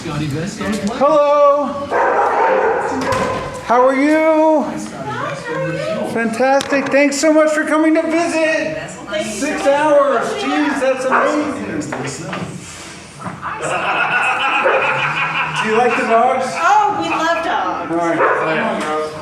SCOTTeVEST on play. Hello. How are you? Fantastic. Thanks so much for coming to visit. 6 hours. Jeez, that's amazing. Do you like the dogs? Oh, we love dogs. All right. Come on, girls.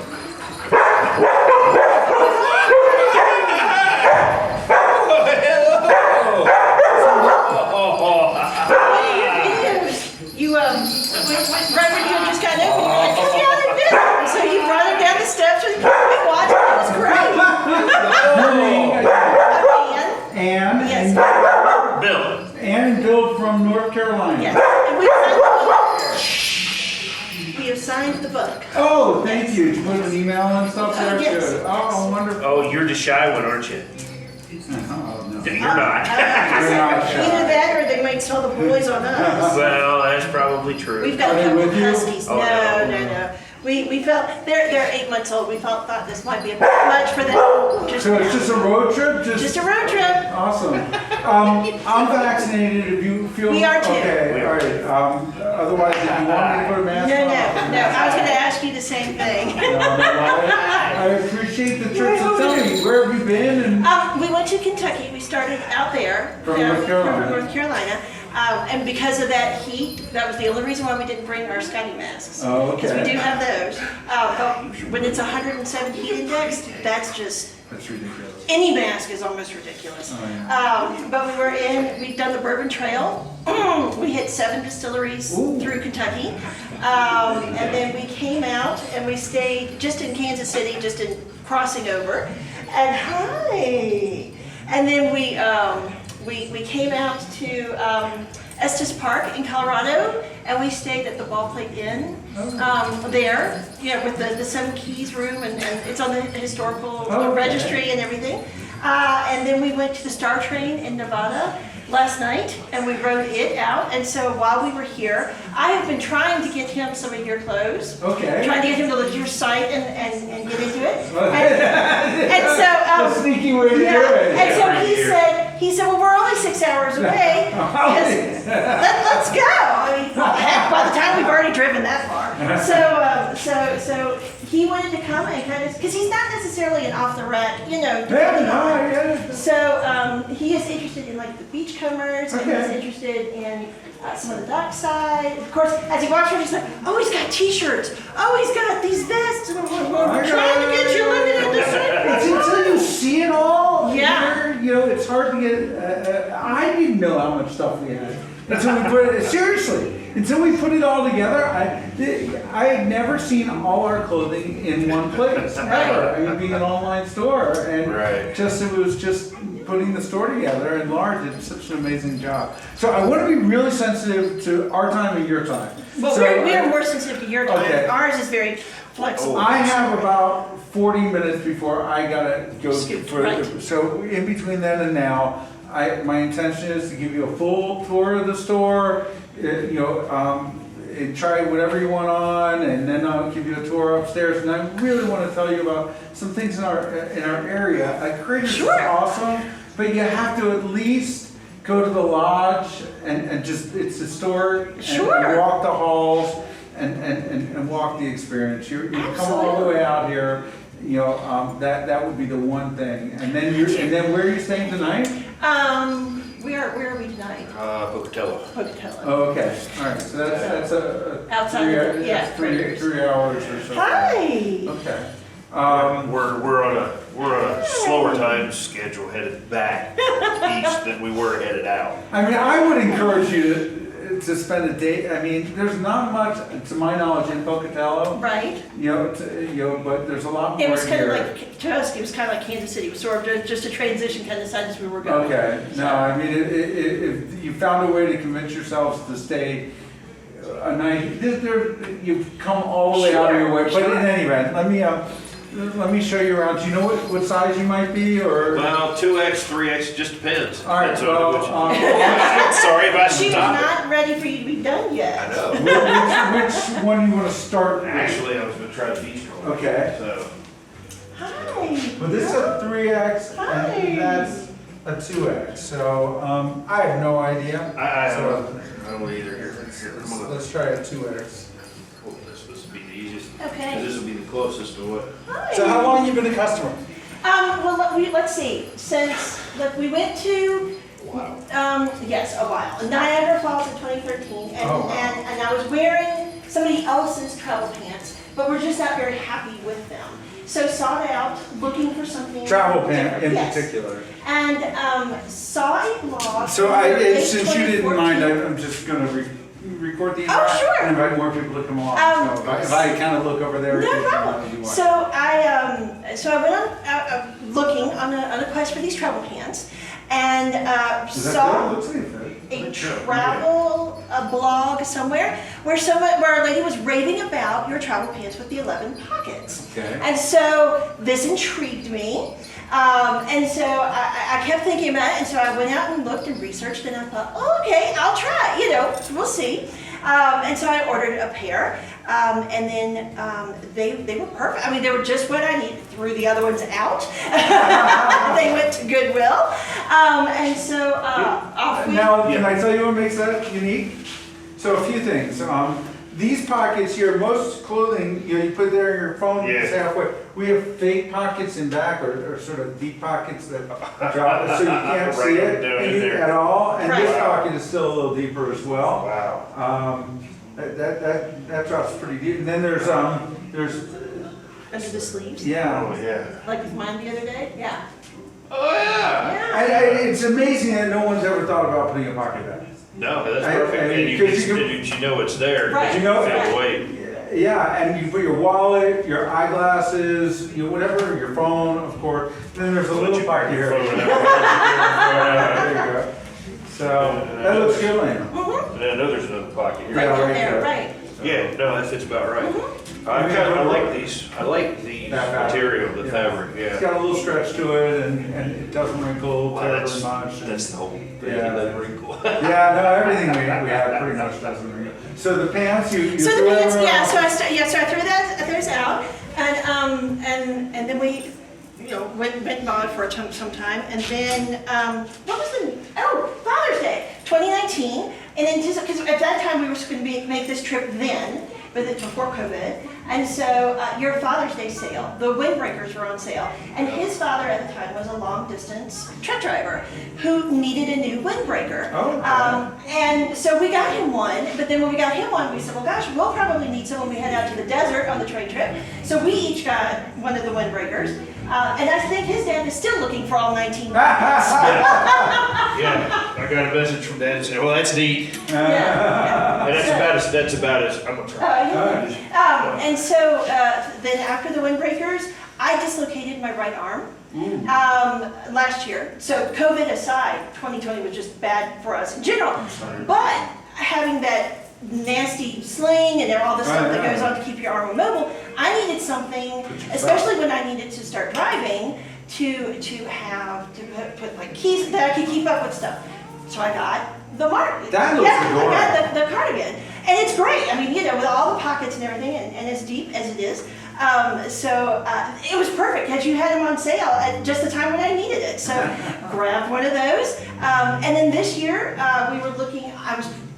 Reverend, you just got open. You're like, come down and visit. So you brought him down the steps and we watched it. It was great. Ann. Yes. Bill. Ann and Bill from North Carolina. Yes. And we have signed the book. Oh, thank you. Did you put an email and stuff there? Yes. Good. Oh, wonderful. Oh, you're the shy one, aren't you? Oh, no. You're not. You're not Either shy. that or they might smell the boys on us. Well, that's probably true. We've got Are a they couple with of you? huskies. Oh, No. We felt they're 8 months old. We thought this might be a bit much for them. So it's just a road trip? Just a road trip. Awesome. I'm vaccinated. If you feel We are too. Okay, all right. Otherwise, if you want me to put a mask No. on, I was going to ask you the same thing. No, I appreciate the trip. So tell me, where have you been? And We went to Kentucky. We started out there. From North Carolina. From North Carolina. And because of that heat, that was the only reason why we didn't bring our Scotty masks. Oh, okay. Because we do have those. But when it's 107 heat index, that's ridiculous. any mask is almost ridiculous. Oh, yeah. But we've done the Bourbon Trail. We hit 7 distilleries through Kentucky. And then we came out and we stayed just in Kansas City, just in crossing over. And hi! And then we came out to Estes Park in Colorado, and we stayed at the Ballplate Inn there, with the Seven Keys room, and it's on the historical registry and everything. And then we went to the Star Train in Nevada last night, and we rode it out. And so while we were here, I have been trying to get him some of your clothes. Okay. Trying to get him to look at your site and get into it. A sneaky way to do it. And so he said, well, we're only 6 hours away. Let's go. I mean, heck, by the time we've already driven that far. So he wanted to come and kind of, because he's not necessarily an off the rack, So he is interested in like the beachcombers, and he's interested in some of the dockside. Of course, as he walks around, he's like, oh, he's got t-shirts. Oh, he's got these vests. We're trying to get you limited to It's until you see it all. Yeah. It's hard to get. I didn't know how much stuff we had until we put it. Seriously, until we put it all together, I had never seen all our clothing in one place ever. I mean, being an online store, and it was just putting the store together. And Laura did such an amazing job. So I want to be really sensitive to our time and your time. Well, so, we are more sensitive to your time. Okay. Ours is very flexible. I have about 40 minutes before I gotta go so in between then and now, my intention is to give you a full tour of the store, and try whatever you want on, and then I'll give you a tour upstairs. And I really want to tell you about some things in our area. Creators is awesome, but you have to at least go to the lodge and just it's historic and walk the halls and walk the experience. You come all the way out here. That would be the one thing. And then where are you staying tonight? Where are we tonight? Pocatello. Pocatello. Oh, okay. All right. So that's a Outside three hours or so. Hi. Okay. We're on a slower time schedule headed back east than we were headed out. I mean, I would encourage you to spend a day. I mean, there's not much, to my knowledge, in Pocatello. Right. But there's a lot more. It was kind here. of like, to us, it was kind of like Kansas City. It was sort of just a transition kind of side as we were going. Okay. No, I mean, if you found a way to convince yourselves to stay a night, you've come all the way out of your way. But in any event, let me show you around. Do you know what size you might be, or? Well, 2X, 3X, just depends. All right. Sorry about She was stopping. not ready for you to be done yet. I know. Which one do you want to start with? Actually, I was going to try the beach one. Okay. So. Hi. But this is a 3X, and that's a 2X. So I have no idea. I don't either here. Here, come on. Let's try a 2X. Oh, this will be the easiest. Okay. 'Cause this will be the closest to what. Hi. So how long have you been a customer? Well, let's see. Since we went to, yes, a while. Niagara Falls in 2013, and, Oh, wow. and I was wearing somebody else's travel pants, but we're just not very happy with them. So sought out, looking for something. Travel pant different. in Yes. particular. And saw a blog. So in since you didn't mind, 2014. I'm just gonna record these. Oh, sure. And invite more people to come along. Um, So if I kind of look over there. No if you problem. wanna do one. So I went on looking on a quest for these travel pants, and Is that saw good? Looks like it. a travel blog somewhere where a lady was raving about your travel pants with the 11 pockets. Okay. And so this intrigued me. And so I kept thinking about it, and so I went out and looked and researched, and I thought, oh, okay, I'll try, we'll see. And so I ordered a pair, and then they were perfect. I mean, they were just what I needed. Threw the other ones out. They went to Goodwill. And so off we... Now, can I tell you what makes that unique? So a few things. These pockets here, most clothing, you put there in your phone, Yeah. it's halfway. We have fake pockets in back, or sort of deep pockets that drop, so you can't see Right it down in there. at all. And this Right. pocket is still a little deeper as well. Wow. That drops pretty deep. And then there's Under the sleeves, yeah. Oh, yeah. like with mine the other day. Yeah. Oh, yeah. Yeah. It's amazing that no one's ever thought about putting a pocket back. No, that's I- perfect. I- And you because can, you you know it's there. Right. You know- Feel the weight. Yeah, and you put your wallet, your eyeglasses, whatever, your phone, of course. Then there's a little pocket here. Throw it There out. you go. So that looks good on you. Mm-hmm. And I know there's another pocket here. Yeah, Right right in there, there. right. Yeah, no, that fits about right. Mm-hmm. I like these. I like the That fabric. material, the Yeah. fabric. It's Yeah. got a little stretch to it, and it doesn't wrinkle Wow, terribly much. that's the whole thing. Yeah. That wrinkle. Yeah, no, everything we have pretty much doesn't wrinkle. So the pants, you So the threw pants, them yeah. out. So I threw those out, and then we, went and bought it for some time, and then what was Father's Day, 2019, and then because at that time we were going to make this trip then, but it's before COVID, and so your Father's Day sale, the windbreakers were on sale, and his father at the time was a long distance truck driver who needed a new windbreaker. Oh, okay. And so we got him one, but then when we got him one, we said, well, gosh, we'll probably need some when we head out to the desert on the train trip. So we each got one of the windbreakers. And I think his dad is still looking for all 19 pockets. Yeah. I got a message from Dad and said, "Well, that's neat." Yeah. And that's about as I'm gonna try. And so then after the windbreakers, I dislocated my right arm last year. So COVID aside, 2020 was just bad for us in general. But having that nasty sling and all the stuff that goes on to keep your arm immobile, I needed something, especially when I needed to start driving, to put my keys that I could keep up with stuff. So I got the mark. That looks adorable. I got the cardigan, and it's great. I mean, with all the pockets and everything, and as deep as it is. So it was perfect because you had them on sale at just the time when I needed it. So grabbed one of those, and then this year we were looking.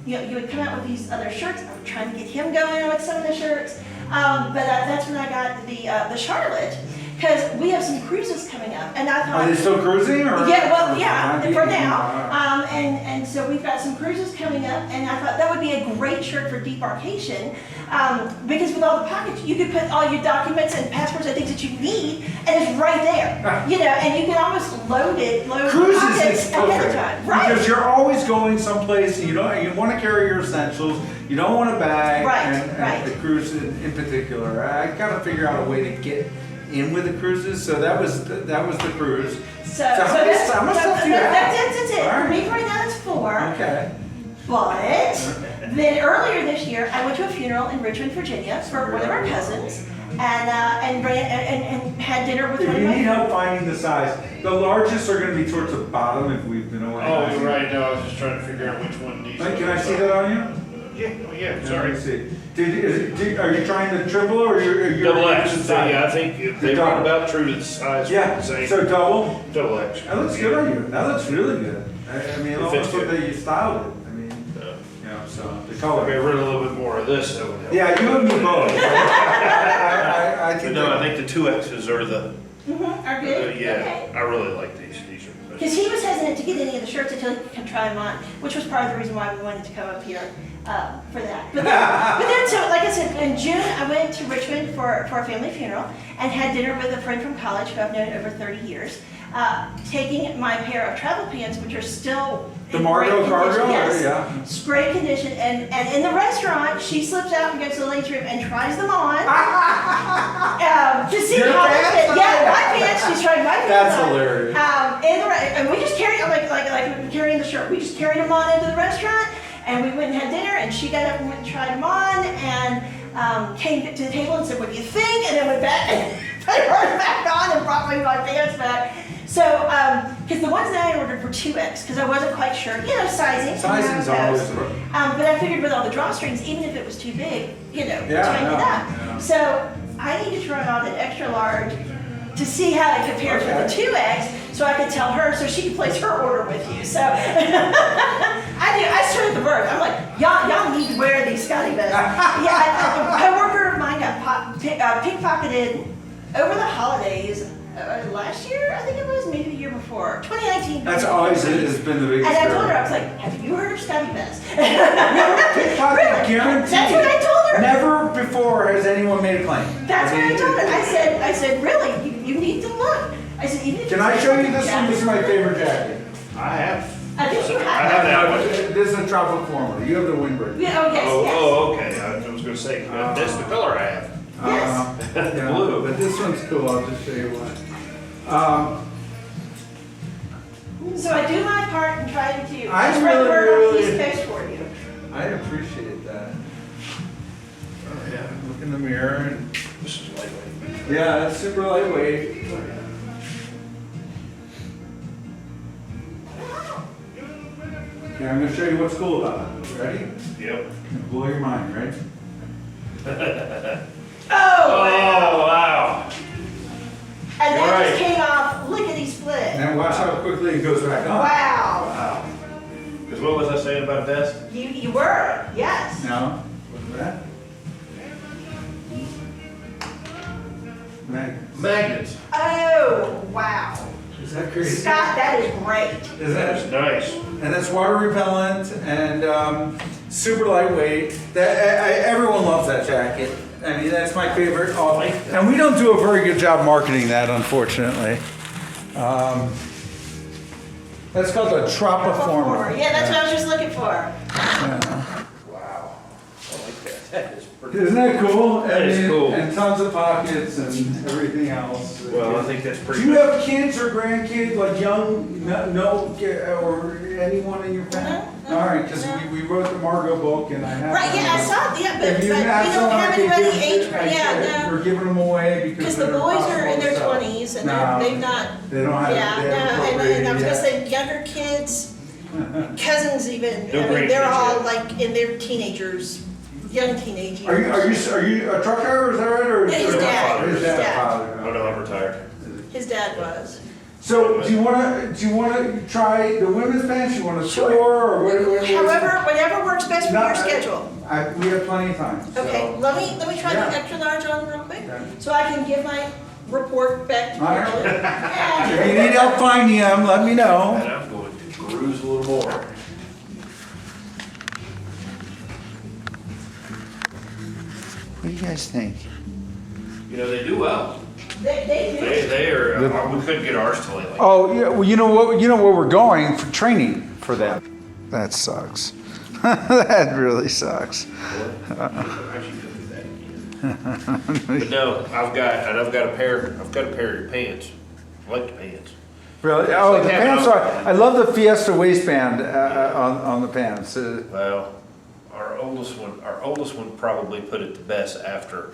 You would come out with these other shirts. I was trying to get him going with some of the shirts, but that's when I got the Charlotte, because we have some cruises coming up, and I thought. Are they still cruising, or? Yeah, well, yeah, or- for now. And so we've got some cruises coming up, and I thought that would be a great shirt for debarkation, because with all the pockets, you could put all your documents and passports and things that you need, and it's right there. And you can almost load the Cruises pockets is ahead of perfect, time. Right. because you're always going someplace, and you want to carry your essentials, you don't want a bag, Right, and right. the cruise in particular. I gotta figure out a way to get in with the cruises, so that was the cruise. So how much that's stuff do you have? that's it. All right. For me right now, it's 4. Okay. But then earlier this year, I went to a funeral in Richmond, Virginia for one of our cousins, and had dinner with If one of you my need help finding the size, the largest are gonna be towards the bottom if we've been away. Oh, you're right. No, I was just trying to figure out which one needs. Like, can I see that on you? Yeah. Oh, yeah. Let Sorry. me see. Are you trying the triple, or you're Double X. the size? Yeah, I think if they Double. run about true to the size. Yeah, Same. so double? Double X. That looks good on you. That looks really good. I mean, It almost fits look good. like you styled it. I mean, Uh, so the color. Maybe run a little bit more of this, that would help. Yeah, you and me both. I But think no, I think the 2Xs are the, Are good? yeah, Okay. I really like these are. Because he was hesitant to get any of the shirts until he could try them on, which was part of the reason why we wanted to come up here for that. But then, so like I said, in June, I went to Richmond for a family funeral and had dinner with a friend from college who I've known over 30 years, taking my pair of travel pants, which are still the in Margot great cargo, condition. Yes, yeah. it's great condition. And in the restaurant, she slips out and goes to the ladies' room and tries them on to see Your how they pants? fit. Yeah, my pants. She's trying my pants That's on. hilarious. And we just carried like carrying the shirt. We just carried them on into the restaurant, and we went and had dinner. And she got up and went and tried them on, and came to the table and said, "What do you think?" And then went back and put hers back on and brought me my pants back. So, because the ones that I ordered were 2X, because I wasn't quite sure, sizing. Sizing's always. But I figured with all the drawstrings, even if it was too big, tighten it up. Yeah. So I needed to try on an extra large to see how it compares with the 2X, so I could tell her, so she could place her order with you. So I started the birth. I'm like, y'all need to wear these SCOTTeVEST. A coworker of mine got pickpocketed over the holidays. Last year, I think it was, maybe the year before, 2019. That's always has been the biggest. And I told her, I was like, have you heard of SCOTTeVEST? Pickpocket guaranteed. That's what I told her. Never before has anyone made a claim. That's what I told her. I said, really, you need to look. I said, even if Can I show you this one? This is my favorite jacket. I have. I think you I have. have that one. This is a tropical former. You have the windbreak. Yeah, oh, yes, yes. Oh, okay, I was gonna say, that's the color I have. Yes. Yeah, Blue. but this one's cool. I'll just show you one. So I do my part and try to I spread the really, word on the really- East Coast for you. I appreciate that. Oh, yeah. Look in the mirror and This is lightweight. yeah, it's super lightweight. Okay, I'm gonna show you what's cool about it. Ready? Yep. Blow your mind, right? Oh, Oh, wow. and You're that right. just came off lickety split. And watch how quickly it goes back on. Wow. Wow. Because what was I saying about vest? You were, yes. Now, what's that? Magnets. Magnets. Oh, wow. Is that crazy? Scott, that is great. Is That's that? nice. And it's water repellent and super lightweight. Everyone loves that jacket. I mean, that's my favorite. And we don't do a very good job marketing that, unfortunately. That's called a Tropiformer. Yeah, that's what I was just looking for. Wow. I like that. That is pretty. Isn't that cool? That is cool. And tons of pockets and everything else. Well, I think that's pretty Do you good. have kids or grandkids, like young, no, or anyone in your family? No, All right, because no. we wrote the Margot book and I have. Right, yeah, I saw it, yeah, but If we you don't have someone have I could anybody give- age, I yeah, could- no. We're giving them away Because because the they're boys are in their impossible to sell. 20s and No, they've not, They don't have. yeah, they no, haven't and I was appropriated gonna yet. say younger kids, cousins even, No I mean, they're grandkids all yet. like in their teenagers, young teenage Are years. you a truck driver, is that right? Or Yeah, his or- dad. His His dad, dad. father. Oh, no, I'm retired. His dad was. So do you wanna try the women's pants? You want a Sure. store or what? However, whatever works best for No, your schedule. We have plenty of time. so- Okay, let me try Yeah. the extra large on real quick, Okay. so I can give my report back to All right. Carolyn. If you need help finding them, let me know. And I'm going to cruise a little more. What do you guys think? You know, they do well. They do. They are, we couldn't get ours till lately. Oh, yeah, well, you know where we're going for training for them. That sucks. That really sucks. But no, I've got a pair of pants. I like the pants. Really? Oh, like the having pants a- are, I love the Fiesta waistband on the pants. Well, our oldest one probably put it the best after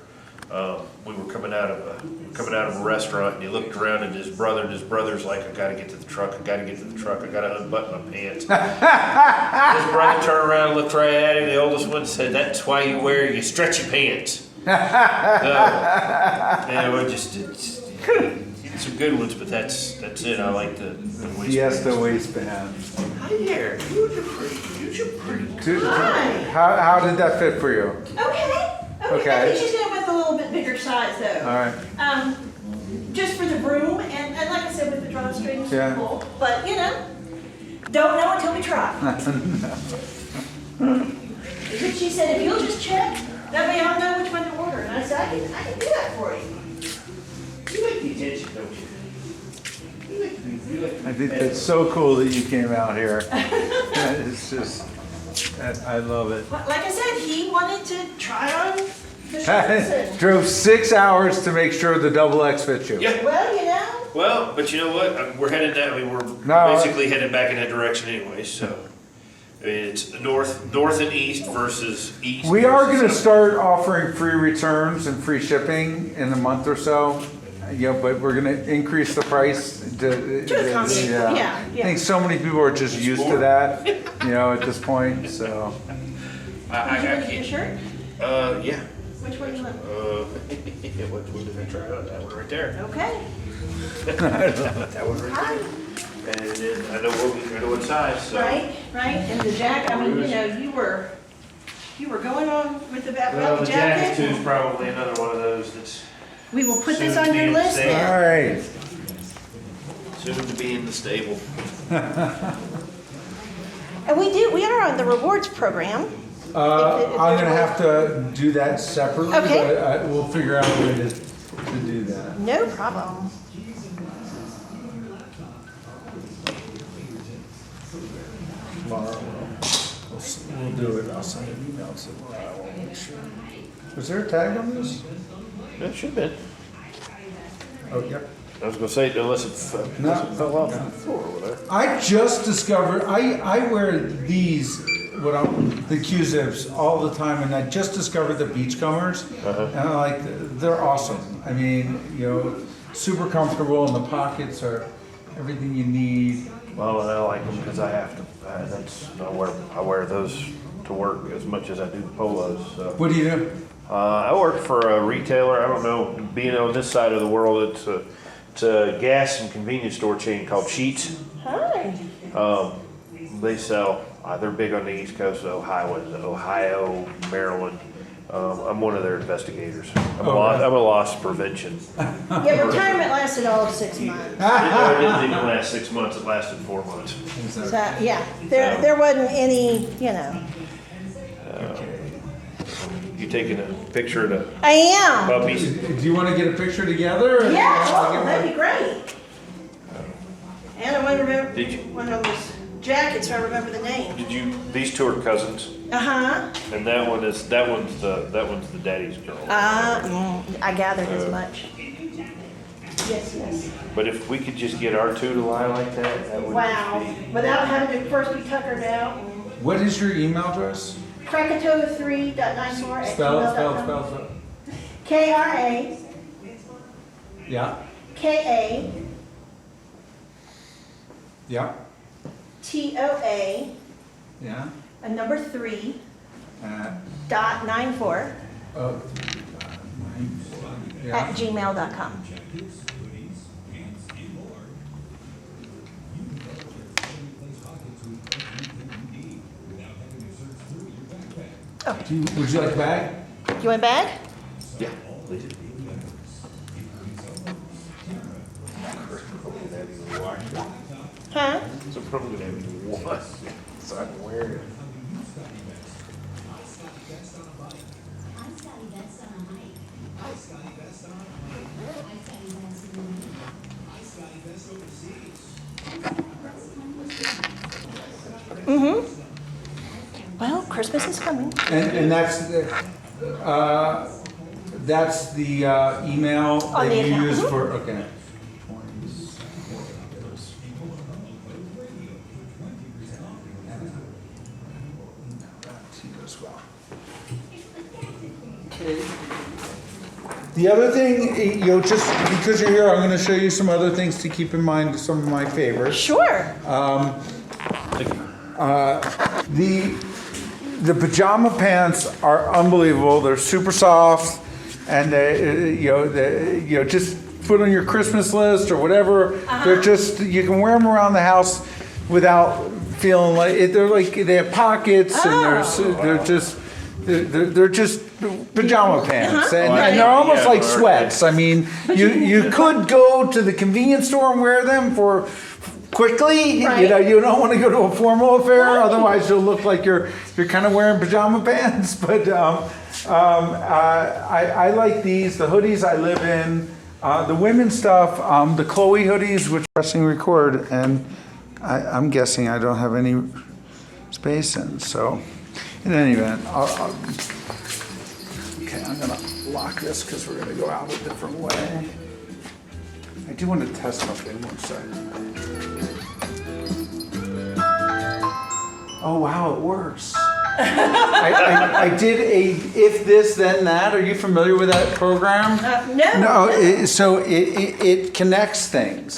we were coming out of a restaurant, and he looked around at his brother, and his brother's like, I gotta get to the truck, I gotta unbutton my pants. His brother turned around and looked right at him, the oldest one said, that's why you wear your stretchy pants. Yeah, we're just, it's some good ones, but that's it, I like the waistbands. Fiesta waistband. Hi there, you're pretty Dude, Hi. How did that fit for you? Okay. Okay. I think she's going with a little bit bigger size though. All right. Just for the room and like I said, with the drawstrings, Yeah. cool. But you know, don't know until we try. But she said, if you'll just check, that way I'll know which one to order. And I said, I can do that for you. You like the attention, don't you? I think that's so cool that you came out here. It's just, I love it. But like I said, he wanted to try on the shorts. And, Drove 6 hours to make sure the double X fits you. Yeah. well, you know, Well, but you know what? We're headed that. I mean, we're No. basically headed back in that direction anyway. So, I mean, it's north and east versus east. We are versus going to south. start offering free returns and free shipping in a month or so. Yeah, but we're going to increase the price To accommodate, yeah. I think so many people are just used to that, at this point, so. I did you get a can't. shirt? Yeah. Which one you want? What did I try out? That one right there. Okay. That one right Hi. there. And then I know what size. So. Right. And the jacket, I mean, you were going on with Well, about the the jacket too jacket. is probably another one of those that's We will put this soon on to be your in list sale. All then. right. soon to be in the stable. And we are on the rewards program. I'm going to have to do that separately, Okay. but we'll figure out a way to do that. No problem. Tomorrow, we'll do it. I'll send an email tomorrow. I will make sure. Was there a tag on this? It should have been. Oh, yep. I was gonna say unless it fell off the floor or whatever. I just discovered, I wear these, the Q-zips all the time, and I just discovered the Beachcombers. And I they're awesome. I mean, super comfortable, and the pockets are everything you need. Well, and I like them because I have to. I wear those to work as much as I do the polos. So. What do you do? I work for a retailer. I don't know. Being on this side of the world, it's a gas and convenience store chain called Sheetz. Hi. They sell. They're big on the East Coast of Ohio, Maryland. I'm one of their investigators. I'm a loss prevention. Yeah, retirement lasted all of 6 months. It didn't even last 6 months. It lasted 4 months. So, yeah, there wasn't any, You taking a picture of the I am. puppies? Do you want to get a picture together? or- Yeah, I'll give that'd one? be great. And I want to remember Did you- one of those jackets, so I remember the name. Did you? These two are cousins, Uh-huh. and that one's the daddy's girl. I gathered as much. Yes. But if we could just get our two to lie like that would Wow. just be. Without having to first be tuckered out. What is your email address? Krakatoa3.94 Spell. K-R-A-K-A Yeah. Yeah. T-O-A Yeah. a number 3 Uh, dot 94 oh, yeah. at gmail.com. Would you like a bag? You want a bag? Yeah. Please. Huh? So I'm probably gonna have to wash so I can wear it. Well, Christmas is coming. And that's the email On that the you account. use Mhm. for, okay. The other thing, just because you're here, I'm gonna show you some other things to keep in mind, some of my favorites. Sure. The pajama pants are unbelievable. They're super soft, and they, just put on your Christmas list or whatever. They're just, you can wear them around the house without feeling like they have pockets and they're just pajama pants and they're almost like sweats. I mean, you could go to the convenience store and wear them for quickly. Right. You know, you don't want to go to a formal affair, otherwise you'll look like you're kind of wearing pajama pants. But I like these. The hoodies I live in. The women's stuff, the Chloe hoodies, which pressing record, and I'm guessing I don't have any space in. So, in any event, okay, I'm gonna lock this because we're gonna go out a different way. I do want to test something. 1 second. Oh wow, it works. I did a if this then that. Are you familiar with that program? No. So it connects things.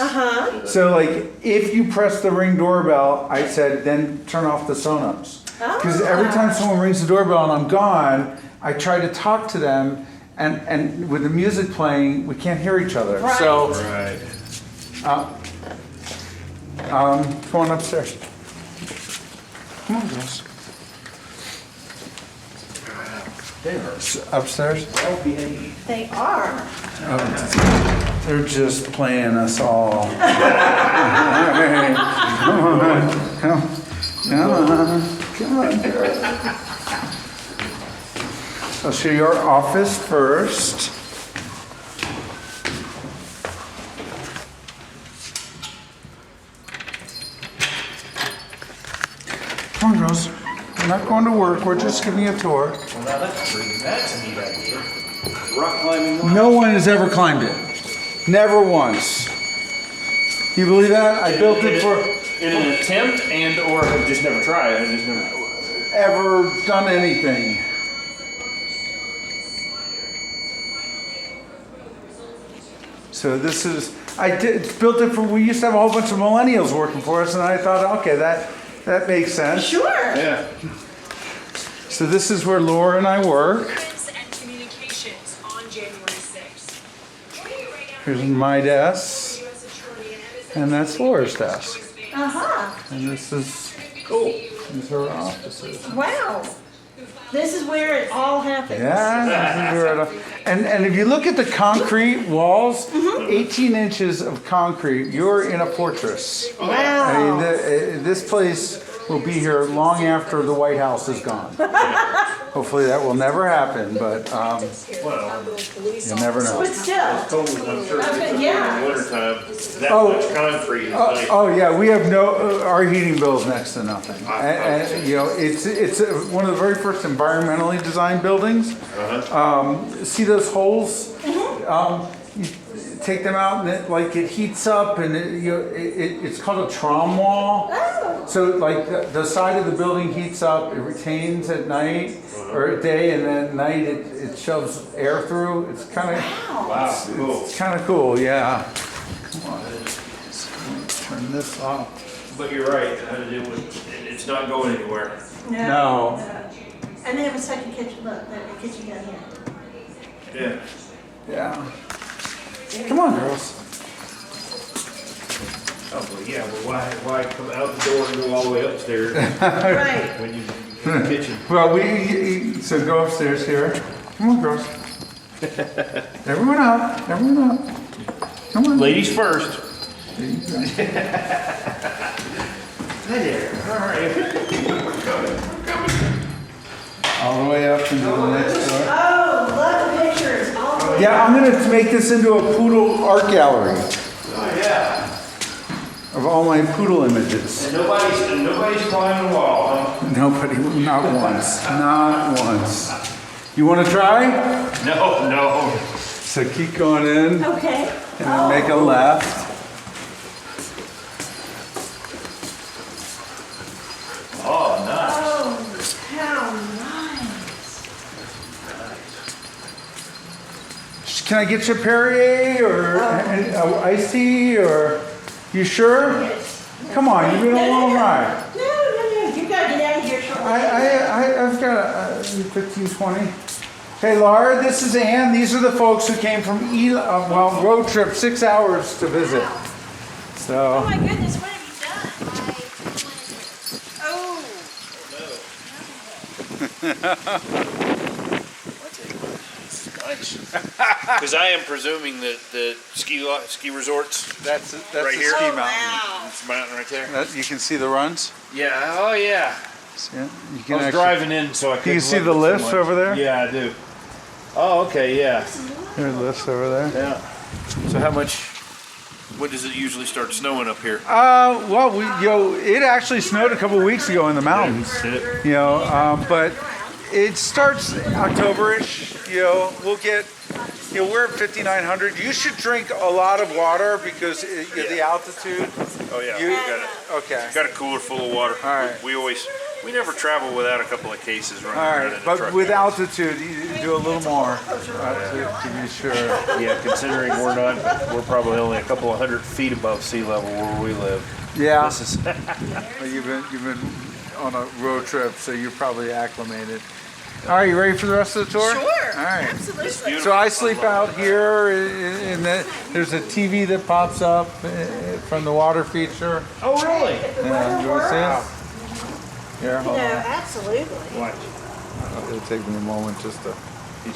So like if you press the Ring doorbell, I said then turn off the Sonos. Because every time someone rings the doorbell and I'm gone, I try to talk to them, and with the music playing, we can't hear each other. Right. So come on upstairs. Come on, girls. They are upstairs. They are. They're just playing us all. Come on, girl. I'll show you our office first. Come on, girls. We're not going to work. We're just giving you a tour. Well, now that's a neat idea. Rock climbing. No one has ever climbed it. Never once. You believe that? I built it for In an attempt and or have just never tried. I just never. ever done anything. So this is, built it for, we used to have a whole bunch of millennials working for us, and I thought, okay, that makes sense. Sure. Yeah. So this is where Laura and I work. And communications on January 6th. Here's my desk, and that's Laura's desk. And this is, these are our offices. Wow. This is where it all happens. Yeah, this is where it, and if you look at the concrete walls, 18 inches of concrete, you're in a fortress. Wow. I mean, this place will be here long after the White House is gone. Hopefully that will never happen, but you never know. But still. Cold, I'm sure. Okay, In yeah. the wintertime, that Oh. much concrete is like. Oh yeah, we have our heating bill's next to nothing. And, you know, it's one of the very first environmentally designed buildings. See those holes? You take them out and it heats up, and it's called a trom wall. So like the side of the building heats up, it retains at night or at day, and then at night it shoves air through. It's kind of Cool. it's kind of cool, yeah. Come on, turn this off. But you're right. It's not going anywhere. No. And they have a second kitchen, look, the kitchen down here. Yeah. Yeah. Come on, girls. Oh, well, yeah. Well, why come out the door and go all the way upstairs Right. when you in the kitchen? Well, so go upstairs here. Come on, girls. Everyone up. Everyone up. Come on. Ladies first. There you go. Hi there. All right. All the way up into the next door. Oh, love the pictures. All the way. Yeah, I'm gonna make this into a poodle art gallery Oh yeah. of all my poodle images. And nobody's climbing the wall, huh? Nobody, not once, not once. You want to try? No. So keep going in Okay. and then make a left. Oh, nice. Oh, how nice. Can I get you a Perrier or iced tea or, you sure? Yes. Come on, you've been a long ride. No, you gotta get out of here shortly. I've got a 15, 20. Hey Laura, this is Ann. These are the folks who came from road trip, 6 hours to visit. Oh So, my goodness, what have you done? Because I am presuming that the ski resorts. That's Right the here? ski Oh, mountain. wow. It's a mountain right there. You can see the runs. Yeah. Oh yeah. See it? You I can was actually, driving in, so I couldn't. you see look the at so lifts much. over there? Yeah, I do. Oh, okay. Yeah. There are lifts over there. Yeah. So how much? When does it usually start snowing up here? Well, it actually snowed a couple weeks ago in the mountains. Did it? But it starts October-ish. We'll get, we're at 5,900. You should drink a lot of water because the altitude. Oh yeah. You- We got it. Okay. Got a cooler full of water. All right. We never travel without a couple of cases running All around right, in the but truck. with altitude, you do a little more to be sure. Yeah, considering we're probably only a couple of 100 feet above sea level where we live. Yeah. This is. Well, you've been on a road trip, so you're probably acclimated. All right, you ready for the rest of the tour? Sure. All right. Absolutely. So I sleep out here, and there's a TV that pops up from the water feature. Oh really? Yeah, you want to see it? Here, hold on. Absolutely. Watch. It'll take me a moment just to.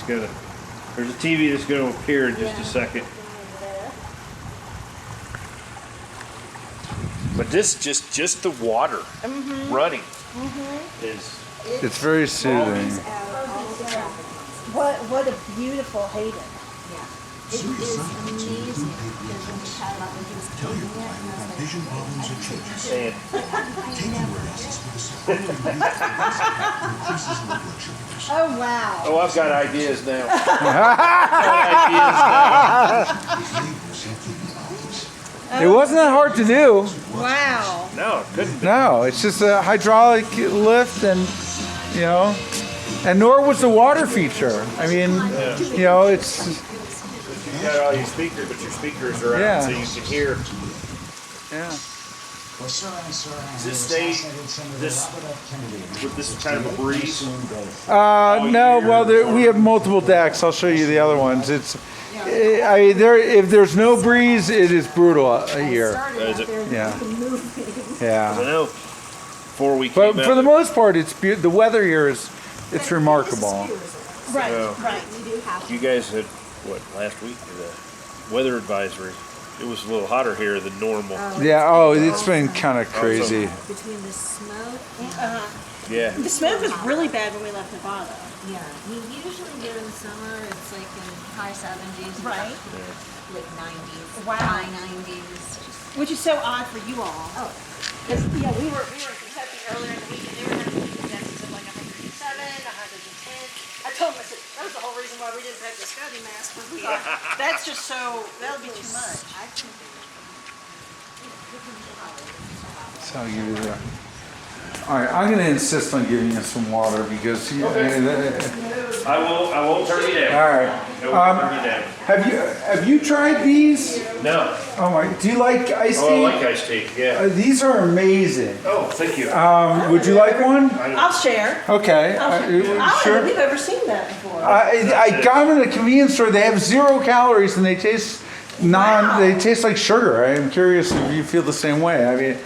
There's a TV that's gonna appear in just a second. But this just the water running is. It's very soothing. What a beautiful haven. It is amazing. Tell your client that vision problems or changes. And Taking risks with a supportive increases blood sugar levels. Oh, wow. oh, I've got ideas now. Behavior safety problems. It wasn't that hard to do. Wow. No, it couldn't be. No, it's just a hydraulic lift, and and nor was the water feature. I mean, it's. You got all your speakers, but your speakers are out, Yeah. so you can hear. Yeah. Does this stay with this kind of a breeze? No, well, we have multiple decks. I'll show you the other ones. If there's no breeze, it is brutal here. Is it? Yeah. I Yeah. know. Before we But came for out, the most part, the weather here it's remarkable. Right, Well, right. you guys had last week the weather advisory. It was a little hotter here than normal. Yeah. Oh, it's been kind of crazy. Between the smoke Yeah. The smoke was really bad when we left Nevada. yeah. Usually during the summer, it's like in high 70s. Right. Like 90s. Wow. High 90s. Just, Which is so odd for you all. oh. Because, we were in Kentucky earlier in the week, and they were having index of like 107, 110. I told them, I said, that was the whole reason why we didn't pack the Scotty mask, was we thought, that's just so, that would be too much. I think So I'll give you the. All right, I'm going to insist on giving you some water because. I won't turn you down. All right. I won't turn you down. Have you tried these? No. Oh my! Do you like iced tea? Oh, I like iced tea. Yeah. These are amazing. Oh, thank you. Would you like one? I'll share. Okay. I don't think Sure. we've ever seen that before. I got them in a convenience store. They have 0 calories and they taste Wow. They taste like sugar. I'm curious if you feel the same way. I mean,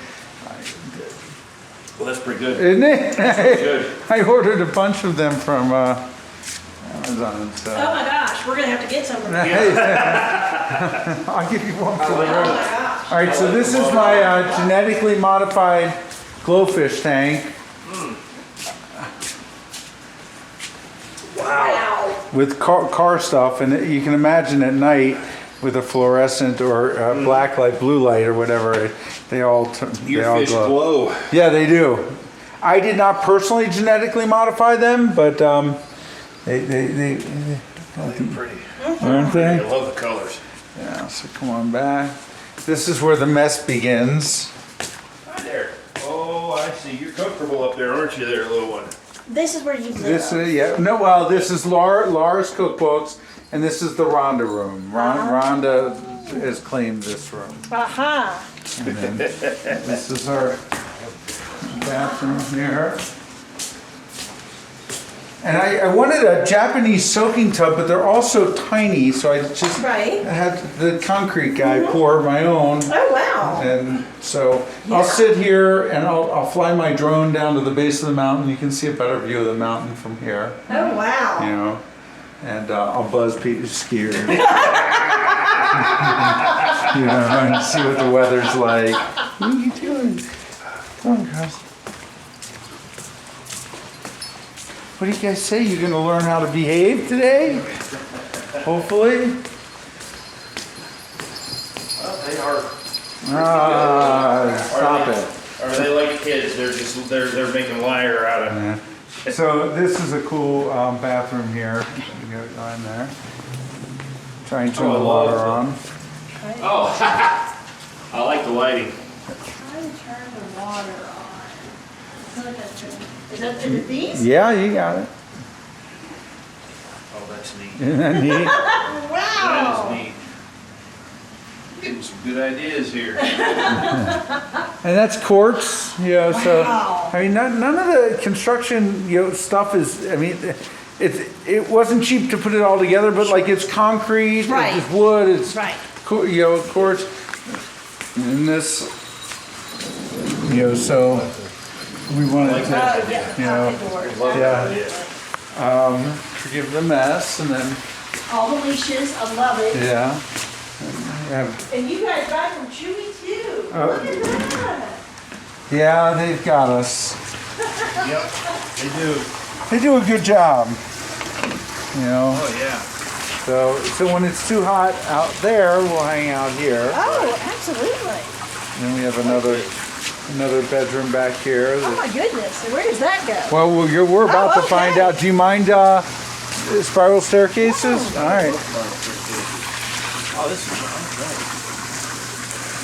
Well, that's pretty good. isn't it? Good. I ordered a bunch of them from Amazon. So. Oh my gosh, we're gonna have to get some. I'll give you one for the road. Oh my gosh. All right, so this is my genetically modified glowfish tank Wow. with car stuff, and you can imagine at night with a fluorescent or black light, blue light, or whatever, they all Your fish glow. Yeah, they do. I did not personally genetically modify them, but they They're pretty. aren't I they? love the colors. Yeah. So come on back. This is where the mess begins. Hi there. Oh, I see. You're comfortable up there, aren't you, there, little one? This is where you live. This this is Laura's cookbooks, and this is the Rhonda room. Rhonda has claimed this room. Aha. And then this is her bathroom near her. And I wanted a Japanese soaking tub, but they're also tiny, so I just Right. had the concrete guy pour my own. Oh, wow. And so Yeah. I'll sit here and I'll fly my drone down to the base of the mountain. You can see a better view of the mountain from here, Oh, wow. you know. And I'll buzz skiers. You know, and see what the weather's like. What are you doing? Come on, guys. What do you guys say? You're gonna learn how to behave today? Hopefully. Well, they are. Stop it. Are they like kids? They're making a liar out of. Yeah. So this is a cool bathroom here. You go in there. Try and turn Oh, I the love water it. on. Oh, I like the lighting. Try to turn the water on. Is it these? Yeah, you got it. Oh, that's neat. Isn't that neat? That Wow. is neat. Getting some good ideas here. And that's quartz, you know, so, Wow. I mean, none of the construction, you know, stuff is, I mean, it wasn't cheap to put it all together, but like it's concrete, Right. it's wood, it's, Right. you know, quartz. And this, you know, so we wanted to, Oh, yeah. you know, Pocket doors. yeah, forgive the mess and then, All the leashes, I love it. yeah. And And you guys buy from Chewy too. Oh. Look at that. yeah, they've got us. Yep, they do. They do a good job, you know. Oh, yeah. So when it's too hot out there, we'll hang out here. Oh, absolutely. Then we have another bedroom back here. Oh my goodness. And where does that go? Well, we're about Oh, to find okay. out. Do you mind spiral staircases? All right. Oh, this is nice.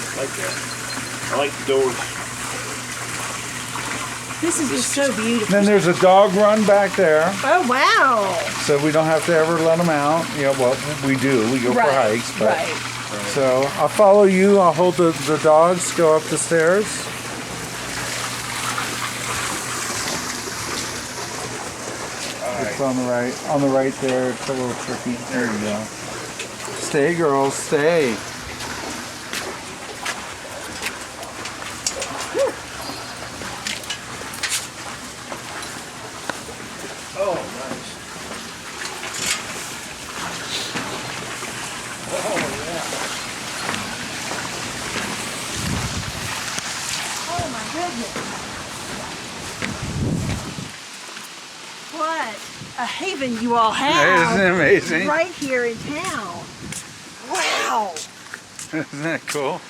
I like that. I like the doors. This is just so beautiful. Then there's a dog run back there, Oh, wow. so we don't have to ever let them out. You know, well, we do. We go for hikes, but Right. so I'll follow you. I'll hold the dogs. Go up the stairs. It's on the right. On the right there. It's a little tricky. There you go. Stay, girls. Stay. Oh, nice. Oh my goodness. What a haven you all have. Isn't it amazing? Right here in town. Wow. Isn't that cool?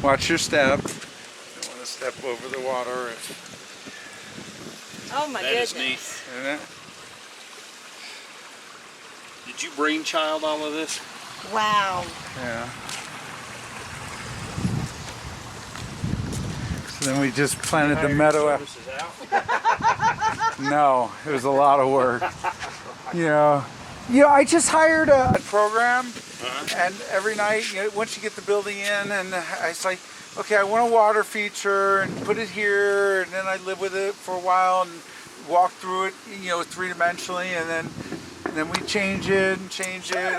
Watch your step. Don't want to step over the water. Oh my That is goodness. Isn't it? Did you brainchild all of this? Wow. Yeah. So then we just planted the meadow. Services out? No, it was a lot of work. You know, I just hired a program, and every night, you know, once you get the building in, and it's like, okay, I want a water feature, and put it here, and then I live with it for a while, and walk through it, you know, three-dimensionally, and then we change it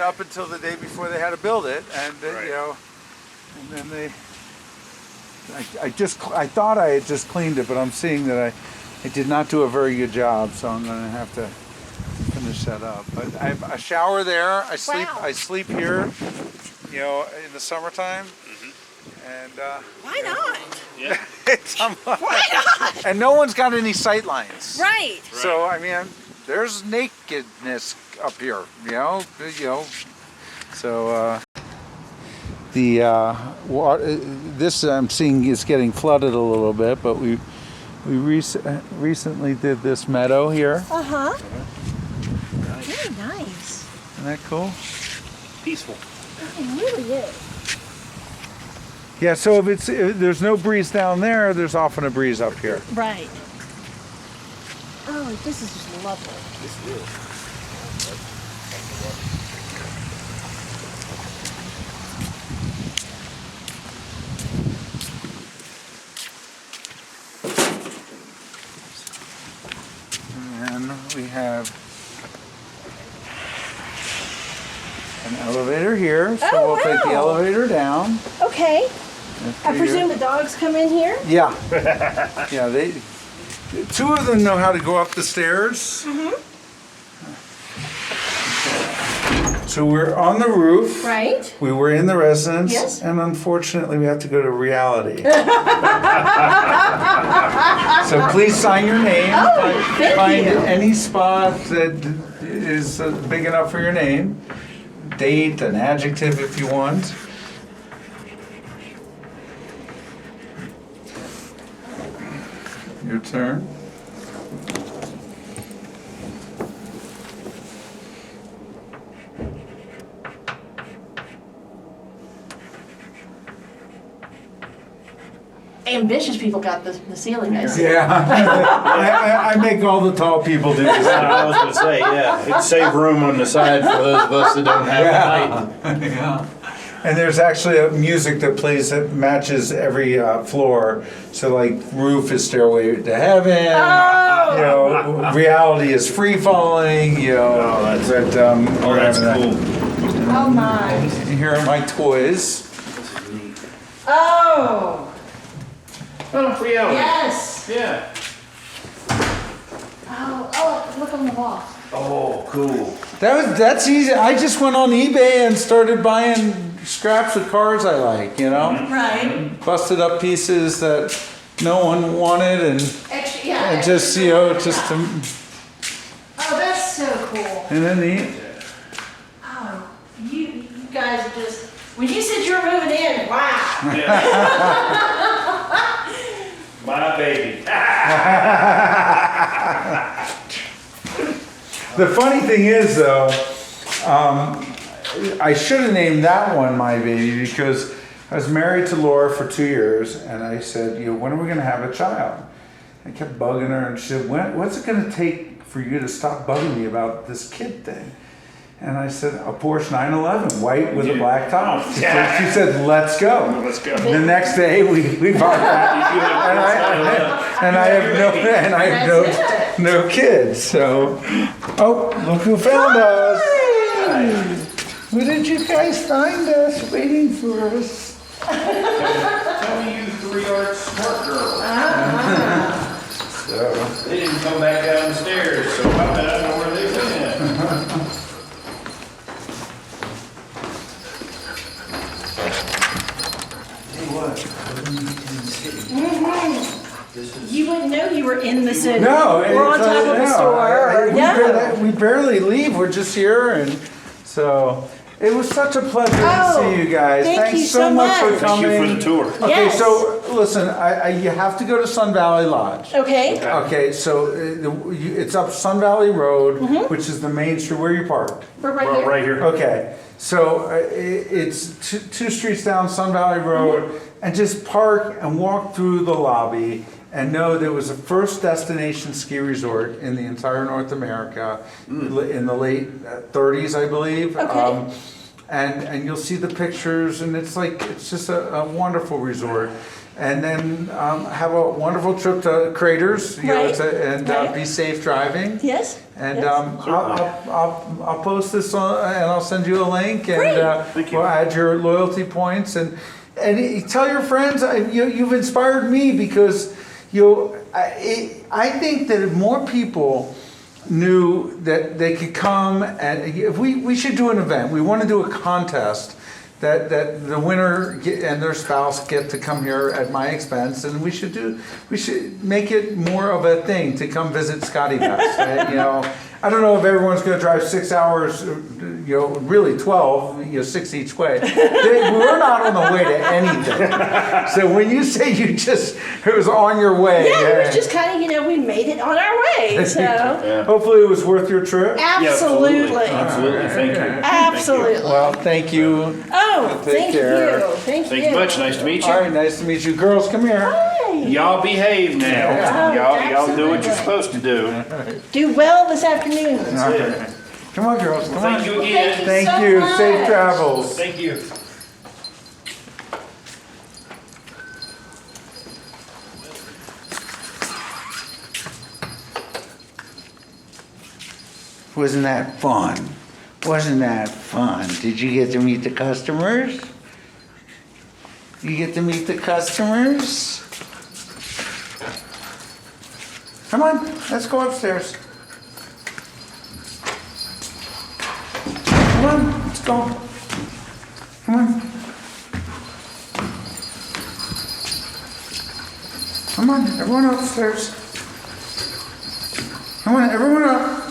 up until the day before they had to build it, and then, Right. you know, and then I thought I had just cleaned it, but I'm seeing that I did not do a very good job, so I'm going to have to finish that up. But I have a shower there. I sleep here, you know, in the summertime. And Why not? Yeah. Why not? and no one's got any sight lines. Right. So I mean, there's nakedness up here, you know. So the water, this I'm seeing is getting flooded a little bit, but we recently did this meadow here. Uh-huh. Very nice. Isn't that cool? Peaceful. It really is. Yeah. So if there's no breeze down there, there's often a breeze up here. Right. Oh, this is just lovely. This is. we have an elevator here, so Oh, we'll take the wow. elevator down. Okay. After I you- presume the dogs come in here? Yeah. Yeah, two of them know how to go up the stairs. So we're on the roof. Right. We were in the residence. Yes. And unfortunately, we have to go to reality. So please sign your name. Oh, thank Find you. any spot that is big enough for your name. Date, an adjective if you want. Your turn. Ambitious people got the ceiling, I see. Yeah. I make all the tall people do this. I was gonna say, yeah, it'd save room on the side for those of us that don't have the height. Yeah. And there's actually a music that plays that matches every floor. So like roof is Stairway to Heaven. Oh! You know, reality is free falling. You know, Oh, that's- but we're That's having cool. Oh my. that. Here are my toys. Oh, Oh, reality. yes. Yeah. Oh, look on the wall. Oh, cool. That's easy. I just went on eBay and started buying scraps of cars I like. You know, Right. busted up pieces that no one wanted and. Extra, yeah. And just, you know, just to, Oh, that's so cool. and then the, Oh, you guys are just, when you said you were moving in, wow. My baby. the funny thing is though, I should have named that one My Baby because I was married to Laura for 2 years and I said, you know, when are we gonna have a child? I kept bugging her and she said, what's it gonna take for you to stop bugging me about this kid thing? And I said, a Porsche 911, white with a black top. She said, let's go. Let's go. The next day we bought that, and I have no kids. So, oh, look who found us! Where did you guys find us? Waiting for us. Tell me you 3-yard smart girl. So, They didn't come back down the stairs, so I bet I know where they've been. You wouldn't know you were in the city. no, We're on top of a store. we barely leave. We're just here, and so it was such a pleasure Oh, to see you guys. thank Thanks you so so much for much. coming. Thank you for the tour. Okay, Yes. so listen, you have to go to Sun Valley Lodge. Okay. Okay, so it's up Sun Valley Road, which is the main street. Where you parked? We're right Well, here. right here. Okay, so it's two streets down Sun Valley Road, and just park and walk through the lobby and know there was the first destination ski resort in the entire North America in the late 30s, I believe. Okay. And you'll see the pictures, and it's just a wonderful resort. And then have a wonderful trip to Craters, you know, Right. Right. be safe driving. Yes. And Yes. I'll post this on, and I'll send you a link, and Great. Thank you. we'll add your loyalty points, and tell your friends. You've inspired me because I think that if more people knew that they could come, and if we should do an event. We want to do a contest. That the winner and their spouse get to come here at my expense, and we should make it more of a thing to come visit SCOTTeVEST. You know, I don't know if everyone's going to drive 6 hours, you know, really 12, you know, 6 each way. We're not on the way to anything. So when you say it was on your way. Yeah, it was just kind of, you know, we made it on our way. So Hopefully it was worth your trip. absolutely. Absolutely. Thank you. Absolutely. Well, thank you. Oh, Take thank care. you. Thank you. Thank you much. Nice to meet All you. right, nice to meet you. Girls, come here. Hi. Y'all behave now. Yeah. Y'all do what you're Absolutely. supposed to do. Do well this afternoon. All right. Come on, girls. Come Thank on. you again. Thank so you. much. Safe travels. Thank you. Wasn't that fun? Wasn't that fun? Did you get to meet the customers? You get to meet the customers? Come on, let's go upstairs. Come on, let's go. Come on. Come on, everyone upstairs. Come on, everyone up.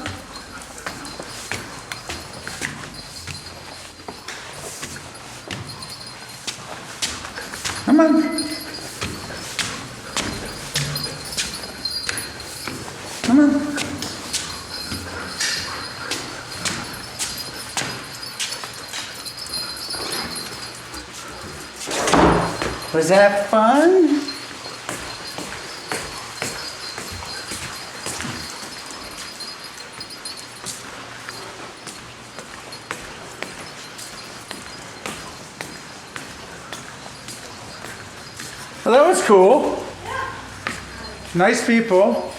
Come on. Come on. Was that fun? Well, that was cool. Nice people.